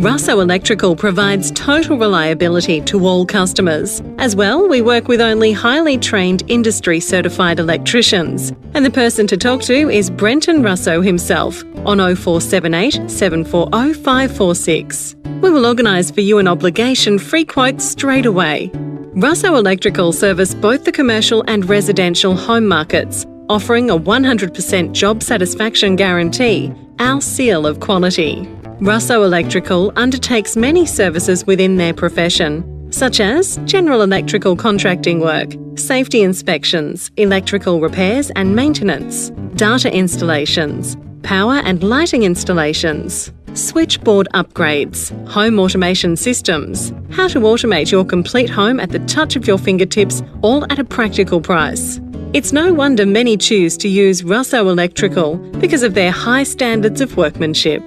Russo Electrical provides total reliability to all customers. As well, we work with only highly trained industry-certified electricians. And the person to talk to is Brenton Russo himself on 0478 740 546. We will organise for you an obligation-free quote straight away. Russo Electrical service both the commercial and residential home markets, offering a 100% job satisfaction guarantee, our seal of quality. Russo Electrical undertakes many services within their profession, such as general electrical contracting work, safety inspections, electrical repairs and maintenance, data installations, power and lighting installations, switchboard upgrades, home automation systems, how to automate your complete home at the touch of your fingertips, all at a practical price. It's no wonder many choose to use Russo Electrical because of their high standards of workmanship.